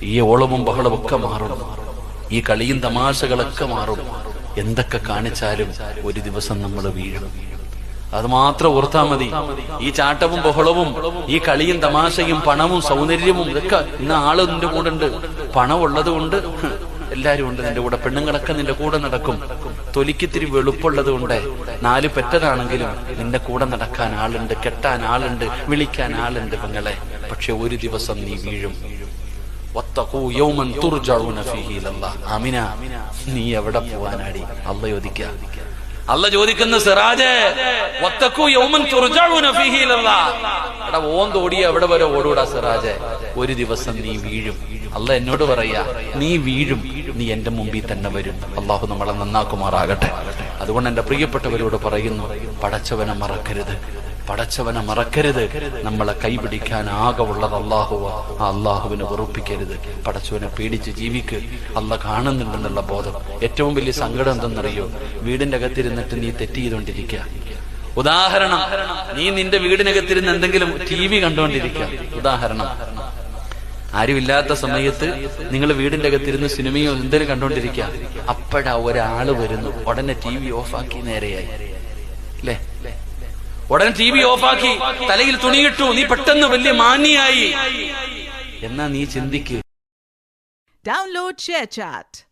ഈ ഓളവും ബഹളവും ഒക്കെ മാറും, ഈ കളിയും തമാശകളൊക്കെ മാറും. എന്തൊക്കെ കാണിച്ചാലും ഒരു ദിവസം നമ്മൾ വീഴും. അത് മാത്രം ഓർത്താ മതി. ഈ ചാട്ടവും ബഹളവും, ഈ കളിയും തമാശയും പണവും സൗന്ദര്യവും ഇതൊക്കെ ഇന്ന് ആള് നിന്റെ കൂടെ ഉണ്ട്. പണം ഉള്ളത് കൊണ്ട് എല്ലാരും ഉണ്ട് നിന്റെ കൂടെ, പെണ്ണുങ്ങളൊക്കെ നിന്റെ കൂടെ നടക്കും. തൊലിക്കിത്തിരി വെളുപ്പുള്ളത് കൊണ്ട് 4 പെറ്റതാണെങ്കിലും നിന്റെ കൂടെ നടക്കാൻ ആളുണ്ട്, കെട്ടാൻ ആളുണ്ട്, വിളിക്കാൻ ആളുണ്ട് പെങ്ങളെ. പക്ഷെ ഒരു ദിവസം നീ വീഴും. ആമിന, നീ എവിടെ പോവാനാടി? അല്ല ചോദിക്കുക. അല്ല ചോദിക്കുന്ന സിറാജേ, എടാ ഓന്തോടിയ എവിടെ വരെ ഓടൂടാ സിറാജേ? ഒരു ദിവസം നീ വീഴും. അല്ല എന്നോട് പറയാ, നീ വീഴും, നീ എന്റെ മുമ്പിൽ തന്നെ വരും. അള്ളാഹു നമ്മളെ നന്നാക്കുമാറാകട്ടെ. അതുകൊണ്ട് എന്റെ പ്രിയപ്പെട്ടവരോട് പറയുന്നു, പടച്ചവനെ മറക്കരുത്, പടച്ചവനെ മറക്കരുത്. നമ്മളെ കൈപിടിക്കാൻ ആകെ ഉള്ളത് അള്ളാഹുവ. ആ അള്ളാഹുവിനെ വെറുപ്പിക്കരുത്. പടച്ചവനെ പേടിച്ച് ജീവിക്ക്. അല്ല കാണുന്നുണ്ടെന്നുള്ള ബോധം. ഏറ്റവും വലിയ സങ്കടം എന്തെന്നറിയോ? വീടിന്റെ അകത്തിരുന്നിട്ട് നീ തെറ്റ് ചെയ്തുകൊണ്ടിരിക്കുക. ഉദാഹരണം, നീ നിന്റെ വീടിനകത്തിരുന്ന് എന്തെങ്കിലും TV കണ്ടുകൊണ്ടിരിക്കുക. ഉദാഹരണം, ആരുമില്ലാത്ത സമയത്ത് നിങ്ങൾ വീടിന്റെ അകത്തിരുന്ന് സിനിമയോ എന്തെങ്കിലും കണ്ടുകൊണ്ടിരിക്കുക. അപ്പോഴാ ഒരാള് വരുന്നു, ഉടനെ TV ഓഫാക്കി നേരെയായി അല്ലേ? ഉടനെ TV ഓഫാക്കി തലയിൽ തുണിയിട്ടു, നീ പെട്ടെന്ന് വലിയ മാന്യായി. എന്നാ നീ ചിന്തിക്ക്. Download ShareChat.